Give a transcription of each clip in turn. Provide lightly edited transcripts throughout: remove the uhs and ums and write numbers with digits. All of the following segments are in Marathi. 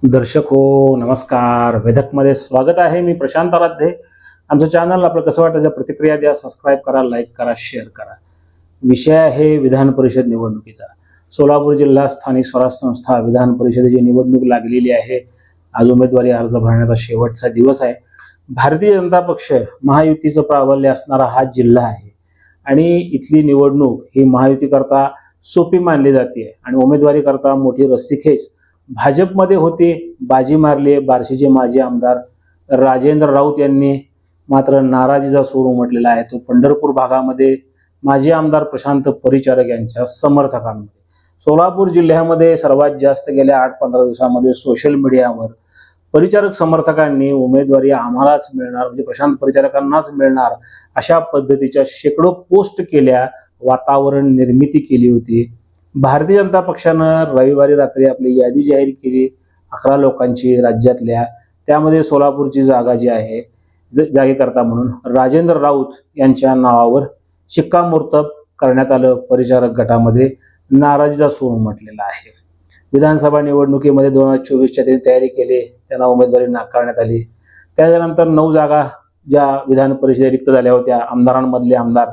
दर्शक हो नमस्कार. वेधकमध्ये स्वागत आहे. मी प्रशांत आराध्य. आमचं चॅनल आपलं कसं वाटतं प्रतिक्रिया द्या, सबस्क्राईब करा, लाईक करा, शेअर करा. विषय आहे विधान परिषद निवडणुकीचा. सोलापूर जिल्हा स्थानिक स्वराज्य संस्था विधान परिषदेची निवडणूक लागलेली आहे. आज उमेदवारी अर्ज भरण्याचा शेवटचा दिवस आहे. भारतीय जनता पक्ष महायुतीचं प्राबल्य असणारा हा जिल्हा आहे आणि इथली निवडणूक ही महायुती करता सोपी मानली जाते आणि उमेदवारी करता मोठी रस्सीखेच भाजपमध्ये होते. बाजी मारली बार्शीचे माजी आमदार राजेंद्र राऊत यांनी. मात्र नाराजीचा सूर उमटलेला आहे तो पंढरपूर भागामध्ये माजी आमदार प्रशांत परिचारक यांच्या समर्थकांमध्ये. सोलापूर जिल्ह्यामध्ये सर्वात जास्त गेल्या 8-15 दिवसांमध्ये सोशल मीडियावर परिचारक समर्थकांनी उमेदवारी आम्हालाच मिळणार म्हणजे प्रशांत परिचारकांनाच मिळणार अशा पद्धतीच्या शेकडो पोस्ट केल्या, वातावरण निर्मिती केली होती. भारतीय जनता पक्षानं रविवारी रात्री आपली यादी जाहीर केली 11 लोकांची राज्यातल्या. त्यामध्ये सोलापूरची जागा जी आहे जागेकरता म्हणून राजेंद्र राऊत यांच्या नावावर शिक्कामोर्तब करण्यात आलं. परिचारक गटामध्ये नाराजीचा सूर उमटलेला आहे. विधानसभा निवडणुकीमध्ये 2024च्या त्यांनी तयारी केली, त्यांना उमेदवारी नाकारण्यात आली. त्याच्यानंतर 9 जागा ज्या विधान परिषदेत रिक्त झाल्या होत्या आमदारांमधले आमदार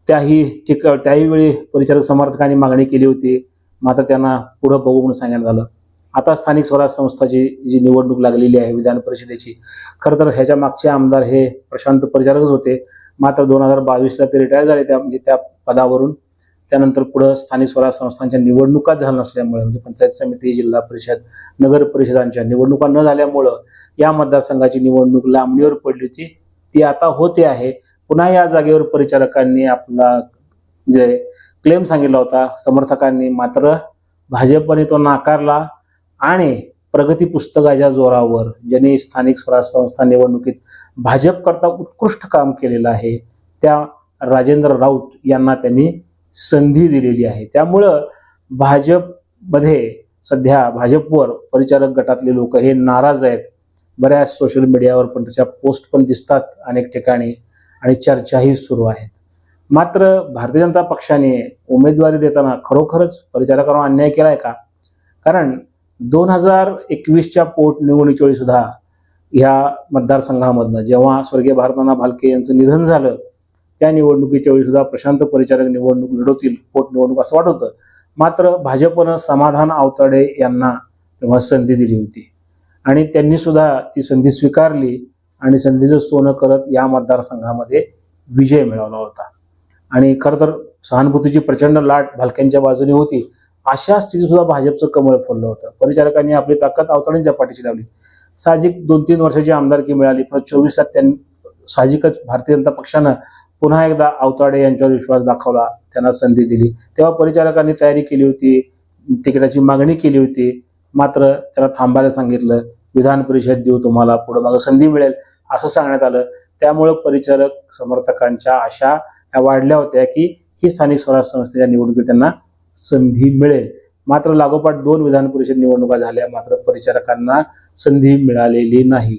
त्याही वेळी परिचारक समर्थकांनी मागणी केली होती. मात्र त्यांना पुढे बघू म्हणून सांगण्यात आलं. आता स्थानिक स्वराज्य संस्थाची जी निवडणूक लागलेली आहे विधान परिषदेची, खरं तर ह्याच्या मागचे आमदार हे प्रशांत परिचारकच होते. मात्र 2022ला ते रिटायर झाले त्या पदावरून. त्यानंतर पुढे स्थानिक स्वराज्य संस्थांच्या निवडणुका झाल्या नसल्यामुळे म्हणजे पंचायत समिती, जिल्हा परिषद, नगर परिषदांच्या निवडणुका न झाल्यामुळं या मतदारसंघाची निवडणूक लांबणीवर पडली होती. ती आता होते आहे. पुन्हा या जागेवर परिचारकांनी आपला जे क्लेम सांगितला होता समर्थकांनी, मात्र भाजपने तो नाकारला आणि प्रगती पुस्तकाच्या जोरावर ज्यांनी स्थानिक स्वराज्य संस्था निवडणुकीत भाजप करता उत्कृष्ट काम केलेलं आहे त्या राजेंद्र राऊत यांना त्यांनी संधी दिलेली आहे. त्यामुळं भाजपमध्ये सध्या भाजपवर परिचारक गटातले लोक हे नाराज आहेत. बऱ्याच सोशल मीडियावर पण त्याच्या पोस्ट पण दिसतात अनेक ठिकाणी आणि चर्चाही सुरू आहेत. मात्र भारतीय जनता पक्षाने उमेदवारी देताना खरोखरच परिचारकांवर अन्याय केलाय का? कारण 2021च्या पोटनिवडणुकीवेळी सुद्धा ह्या मतदारसंघामधनं जेव्हा स्वर्गीय भारतनाना भालके यांचं निधन झालं त्या निवडणुकीच्या वेळी सुद्धा प्रशांत परिचारक निवडणूक लढवतील पोटनिवडणूक असं वाटत होतं. मात्र भाजपनं समाधान आवताडे यांना तेव्हा संधी दिली होती आणि त्यांनी सुद्धा ती संधी स्वीकारली आणि संधीचं सोनं करत या मतदारसंघामध्ये विजय मिळवला होता. आणि खरं तर सहानुभूतीची प्रचंड लाट भालक्यांच्या बाजूने होती. अशा स्थितीत सुद्धा भाजपचं कमळ फुललं होतं. परिचारकांनी आपली ताकद आवताडेंच्या पाठीशी लावली. साहजिक 2-3 वर्षाची आमदारकी मिळाली. पण 24ला त्यांनी साहजिकच भारतीय जनता पक्षानं पुन्हा एकदा आवताडे यांच्यावर विश्वास दाखवला, त्यांना संधी दिली. तेव्हा परिचारकांनी तयारी केली होती, तिकिटाची मागणी केली होती. मात्र त्याला थांबायला सांगितलं. विधान परिषद देऊ तुम्हाला, पुढे मागं संधी मिळेल असं सांगण्यात आलं. त्यामुळे परिचारक समर्थकांच्या आशा ह्या वाढल्या होत्या की ही स्थानिक स्वराज्य संस्थेच्या निवडणुकीत त्यांना संधी मिळेल. मात्र लागोपाठ 2 विधान परिषद निवडणुका झाल्या, मात्र परिचारकांना संधी मिळालेली नाही.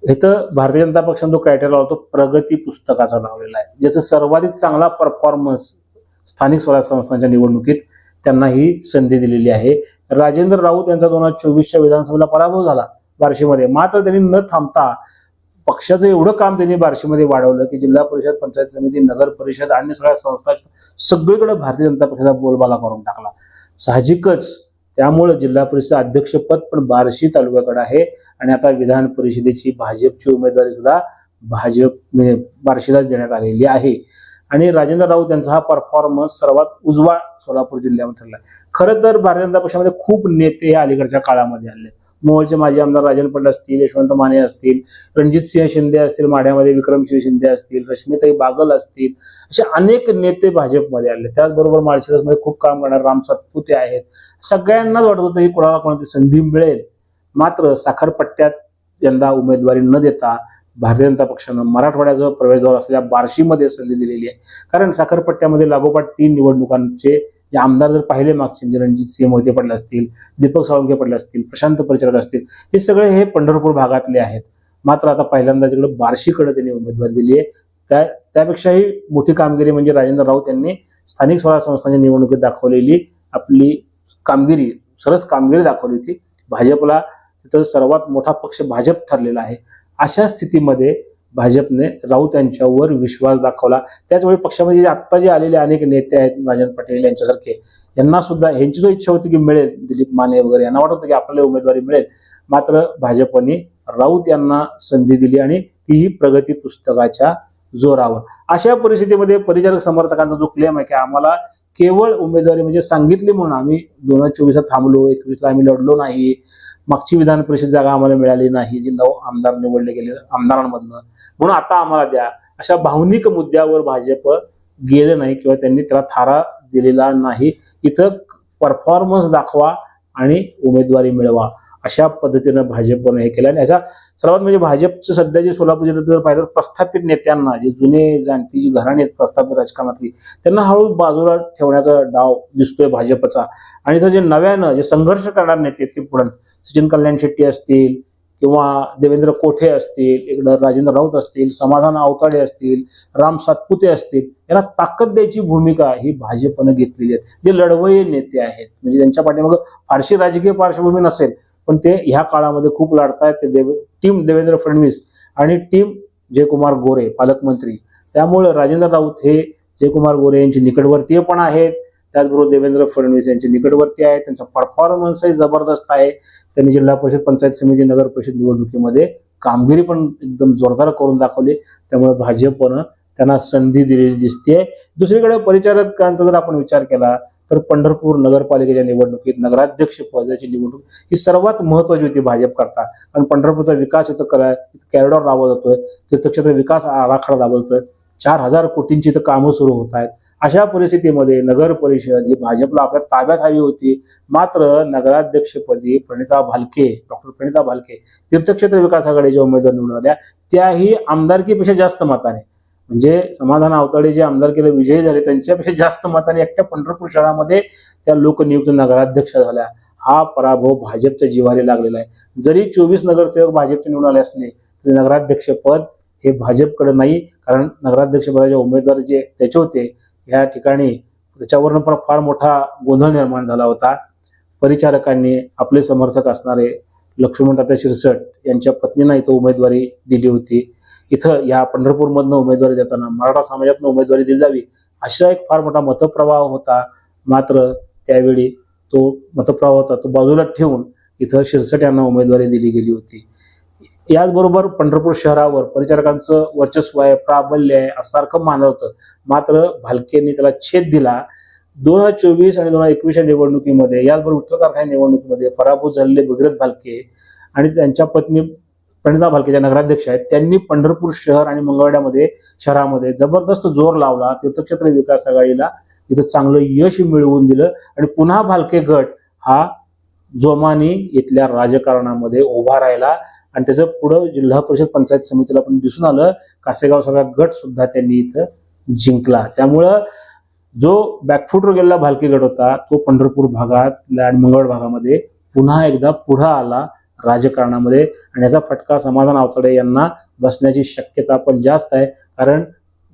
इथं भारतीय जनता पक्षाने जो क्रायटेरिया लावतो प्रगती पुस्तकाचा लावलेला आहे, ज्याचं सर्वाधिक चांगला परफॉर्मन्स स्थानिक स्वराज्य संस्थांच्या निवडणुकीत त्यांना ही संधी दिलेली आहे. राजेंद्र राऊत यांचा 2024च्या विधानसभेला पराभव झाला बार्शीमध्ये. मात्र त्यांनी न थांबता पक्षाचं एवढं काम त्यांनी बार्शीमध्ये वाढवलं की जिल्हा परिषद, पंचायत समिती, नगर परिषद आणि सगळ्या संस्था सगळीकडे भारतीय जनता पक्षाचा बोलबाला करून टाकला. साहजिकच त्यामुळे जिल्हा परिषद अध्यक्षपद पण बार्शी तालुक्याकडे आहे आणि आता विधान परिषदेची भाजपची उमेदवारी सुद्धा बार्शीलाच देण्यात आलेली आहे. आणि राजेंद्र राऊत यांचा हा परफॉर्मन्स सर्वात उजवा सोलापूर जिल्ह्यामध्ये ठरला. खरं तर भारतीय जनता पक्षामध्ये खूप नेते या अलीकडच्या काळामध्ये आले. मोहोळचे माजी आमदार राजन पडले असतील, यशवंत माने असतील, रणजितसिंह शिंदे असतील, माढ्यामध्ये विक्रमसिंह शिंदे असतील, रश्मीताई बागल असतील, असे अनेक नेते भाजपमध्ये आले. त्याचबरोबर माळशिरसमध्ये खूप काम करणारे राम सातपुते आहेत. सगळ्यांनाच वाटत होतं की कोणाला कोणाची संधी मिळेल. मात्र साखरपट्ट्यात यंदा उमेदवारी न देता भारतीय जनता पक्षानं मराठवाड्याचा प्रवेशद्वार असलेल्या बार्शीमध्ये संधी दिलेली आहे. कारण साखरपट्ट्यामध्ये लागोपाठ 3 निवडणुकांचे जे आमदार जर पाहिले मागचे म्हणजे रणजितसिंह मोहिते पडले असतील, दीपक साळुंखे पडले असतील, प्रशांत परिचारक असतील, हे सगळे हे पंढरपूर भागातले आहेत. मात्र आता पहिल्यांदा तिकडे बार्शीकडे त्यांनी उमेदवारी दिली आहे. त्यापेक्षाही मोठी कामगिरी म्हणजे राजेंद्र राऊत यांनी स्थानिक स्वराज्य संस्थांच्या निवडणुकीत दाखवलेली आपली कामगिरी, सरस कामगिरी दाखवली होती. भाजपला तिथं सर्वात मोठा पक्ष भाजप ठरलेला आहे. अशा स्थितीमध्ये भाजपने राऊत यांच्यावर विश्वास दाखवला. त्याचवेळी पक्षामध्ये आत्ता जे आलेले अनेक नेते आहेत, राजन पटेल यांच्यासारखे, यांना सुद्धा यांची जो इच्छा होती की मिळेल, दिलीप माने वगैरे यांना वाटत होतं की आपल्याला उमेदवारी मिळेल, मात्र भाजपने राऊत यांना संधी दिली आणि तीही प्रगती पुस्तकाच्या जोरावर. अशा परिस्थितीमध्ये परिचारक समर्थकांचा जो क्लेम आहे की आम्हाला केवळ उमेदवारी म्हणजे सांगितली म्हणून आम्ही 2024 थांबलो, 21ला आम्ही लढलो नाही, मागची विधान परिषद जागा आम्हाला मिळाली नाही, जी 9 आमदार निवडले गेले आमदारांमधनं, म्हणून आता आम्हाला द्या, अशा भावनिक मुद्द्यावर भाजप गेले नाही किंवा त्यांनी त्याला थारा दिलेला नाही. इथं परफॉर्मन्स दाखवा आणि उमेदवारी मिळवा, अशा पद्धतीनं भाजपनं हे केलं. आणि याचा सर्वात म्हणजे भाजपचं सध्या जे सोलापूर जिल्ह्यात जर पाहिलं प्रस्थापित नेत्यांना, जे जुने जाणती जी घराणी आहेत प्रस्थापित राजकारणातली, त्यांना हळू बाजूला ठेवण्याचा डाव दिसतोय भाजपचा. आणि इथं जे नव्यानं जे संघर्ष करणारे नेते ते पुढे सचिन कल्याण शेट्टी असतील किंवा देवेंद्र कोठे असतील, इकडं राजेंद्र राऊत असतील, समाधान आवताडे असतील, राम सातपुते असतील, यांना ताकद द्यायची भूमिका ही भाजपनं घेतलेली आहे. जे लढवय्ये नेते आहेत, म्हणजे त्यांच्या पाठीमागे फारशी राजकीय पार्श्वभूमी नसेल, पण ते ह्या काळामध्ये खूप लढतायत. ते टीम देवेंद्र फडणवीस आणि टीम जयकुमार गोरे पालकमंत्री, त्यामुळे राजेंद्र राऊत हे जयकुमार गोरे यांचे निकटवर्तीय पण आहेत, त्याचबरोबर देवेंद्र फडणवीस यांचे निकटवर्ती आहेत. त्यांचा परफॉर्मन्सही जबरदस्त आहे. त्यांनी जिल्हा परिषद, पंचायत समिती, नगर परिषद निवडणुकीमध्ये कामगिरी पण एकदम जोरदार करून दाखवली. त्यामुळे भाजपनं त्यांना संधी दिलेली दिसते. दुसरीकडे परिचारकांचा जर आपण विचार केला तर पंढरपूर नगरपालिकेच्या निवडणुकीत नगराध्यक्ष पदाची निवडणूक ही सर्वात महत्वाची होती भाजप करता. कारण पंढरपूरचा विकास इथं कॅरिडॉर राबवला जातोय, तीर्थक्षेत्र विकास आराखडा राबवतोय, 4000 कोटींची इथं कामं सुरू होत आहेत. अशा परिस्थितीमध्ये नगर परिषद ही भाजपला आपल्या ताब्यात हवी होती. मात्र नगराध्यक्षपदी डॉक्टर प्रणिता भालके तीर्थक्षेत्र विकास आघाडीच्या उमेदवार निवडून आल्या, त्याही आमदारकीपेक्षा जास्त मताने, म्हणजे समाधान आवताडे जे आमदारकीला विजयी झाले त्यांच्यापेक्षा जास्त मताने एकट्या पंढरपूर शहरामध्ये त्या लोकनियुक्त नगराध्यक्ष झाल्या. हा पराभव भाजपच्या जिव्हारी लागलेला आहे. जरी 24 नगरसेवक भाजपचे निवडून आले असले तरी नगराध्यक्ष पद हे भाजपकडे नाही. कारण नगराध्यक्ष पदाचे उमेदवार जे त्याचे होते या ठिकाणी त्याच्यावरून पण फार मोठा गोंधळ निर्माण झाला होता. परिचारकांनी आपले समर्थक असणारे लक्ष्मणतात्या शिरसट यांच्या पत्नींना इथं उमेदवारी दिली होती. इथं या पंढरपूरमधनं उमेदवारी देताना मराठा समाजातनं उमेदवारी दिली जावी असा एक फार मोठा मतप्रवाह होता. मात्र त्यावेळी तो मतप्रवाह होता तो बाजूला ठेवून इथं शिरसट यांना उमेदवारी दिली गेली होती. याचबरोबर पंढरपूर शहरावर परिचारकांचं वर्चस्व आहे, प्राबल्य आहे असं सारखं मानलं होतं. मात्र भालकेंनी त्याला छेद दिला. 2024 आणि 2021 निवडणुकीमध्ये, याचबरोबर उत्तर कारखाना निवडणुकीमध्ये पराभूत झालेले भगीरथ भालके आणि त्यांच्या पत्नी प्रणिता भालके ज्या नगराध्यक्ष आहेत, त्यांनी पंढरपूर शहर आणि मंगळवेढ्यामध्ये शहरामध्ये जबरदस्त जोर लावला. तीर्थक्षेत्र विकास आघाडीला इथं चांगलं यश मिळवून दिलं आणि पुन्हा भालके गट हा जोमाने इथल्या राजकारणामध्ये उभा राहिला. आणि त्याचं पुढं जिल्हा परिषद पंचायत समितीला पण दिसून आलं. कासेगाव सगळा गट सुद्धा त्यांनी इथं जिंकला. त्यामुळं जो बॅकफुटवर गेलेला भालके गट होता तो पंढरपूर भागात आणि मंगळवेढ भागामध्ये पुन्हा एकदा पुढे आला राजकारणामध्ये. आणि याचा फटका समाधान आवताडे यांना बसण्याची शक्यता पण जास्त आहे. कारण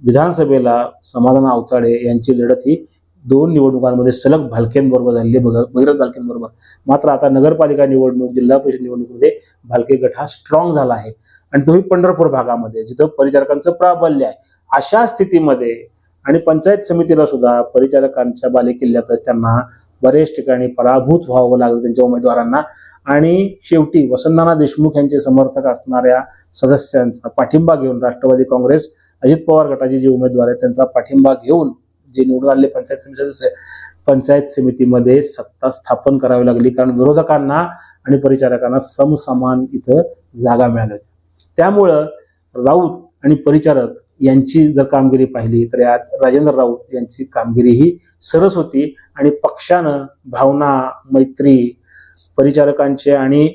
विधानसभेला समाधान आवताडे यांची लढत ही 2 निवडणुकांमध्ये सलग भालकेंबरोबर झालेली, भगीरथ भालकेंबरोबर. मात्र आता नगरपालिका निवडणूक, जिल्हा परिषद निवडणुकीमध्ये भालके गट हा स्ट्रॉंग झाला आहे आणि तोही पंढरपूर भागामध्ये जिथं परिचारकांचं प्राबल्य आहे. अशा स्थितीमध्ये आणि पंचायत समितीला सुद्धा परिचारकांच्या बालेकिल्ल्यातच त्यांना बरेच ठिकाणी पराभूत व्हावं लागलं त्यांच्या उमेदवारांना. आणि शेवटी वसंतनाना देशमुख यांचे समर्थक असणाऱ्या सदस्यांचा पाठिंबा घेऊन राष्ट्रवादी काँग्रेस, अजित पवार गटाचे जे उमेदवार आहेत त्यांचा पाठिंबा घेऊन जे निवडून आलेले पंचायत समिती सदस्य, पंचायत समितीमध्ये सत्ता स्थापन करावी लागली. कारण विरोधकांना आणि परिचारकांना समसमान इथं जागा मिळाल्या होत्या. त्यामुळं राऊत आणि परिचारक यांची जर कामगिरी पाहिली तर यात राजेंद्र राऊत यांची कामगिरी ही सरस होती. आणि पक्षानं भावना, मैत्री, परिचारकांचे आणि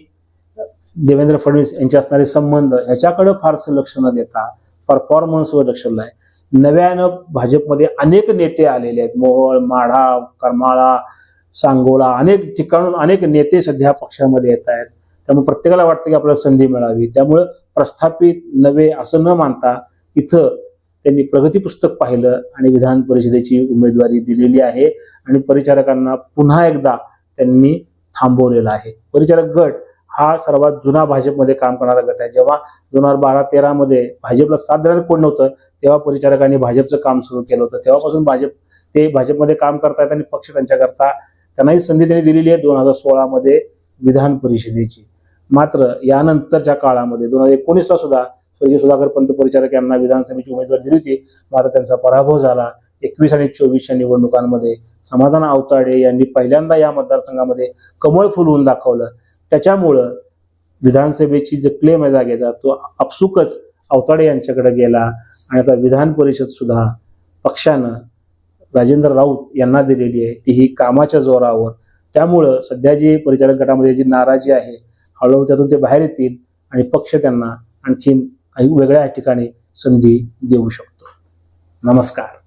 देवेंद्र फडणवीस यांचे असणारे संबंध ह्याच्याकडे फारसं लक्ष न देता परफॉर्मन्सवर लक्ष दिलं आहे. नव्यानं भाजपमध्ये अनेक नेते आलेले आहेत. मोहोळ, माढा, करमाळा, सांगोला, अनेक ठिकाणून अनेक नेते सध्या पक्षामध्ये येत आहेत. त्यामुळे प्रत्येकाला वाटतं की आपल्याला संधी मिळावी. त्यामुळे प्रस्थापित नवे असं न मानता इथं त्यांनी प्रगती पुस्तक पाहिलं आणि विधान परिषदेची उमेदवारी दिलेली आहे. आणि परिचारकांना पुन्हा एकदा त्यांनी थांबवलेला आहे. परिचारक गट हा सर्वात जुना भाजपमध्ये काम करणारा गट आहे. जेव्हा 2012-13 मध्ये भाजपला साथ देणारं कोण नव्हतं, तेव्हा परिचारकांनी भाजपचं काम सुरू केलं होतं. तेव्हापासून ते भाजपमध्ये काम करतायत आणि पक्ष त्यांच्याकरता त्यांनाही संधी त्यांनी दिलेली आहे 2016 मध्ये विधान परिषदेची. मात्र यानंतरच्या काळामध्ये 2019ला सुद्धा स्वर्गीय सुधाकर पंत परिचारक यांना विधानसभेची उमेदवारी दिली होती, मात्र त्यांचा पराभव झाला. 21 आणि 24च्या निवडणुकांमध्ये समाधान आवताडे यांनी पहिल्यांदा या मतदारसंघामध्ये कमळ फुलवून दाखवलं. त्याच्यामुळं विधानसभेची जो क्लेम आहे जागेचा तो आपसुकच आवताडे यांच्याकडे गेला आणि आता विधान परिषद सुद्धा पक्षानं राजेंद्र राऊत यांना दिलेली आहे, तीही कामाच्या जोरावर. त्यामुळं सध्या जी परिचारक गटामध्ये जी नाराजी आहे हळूहळू त्यातून ते बाहेर येतील आणि पक्ष त्यांना आणखीन काही वेगळ्या ठिकाणी संधी देऊ शकतो. नमस्कार.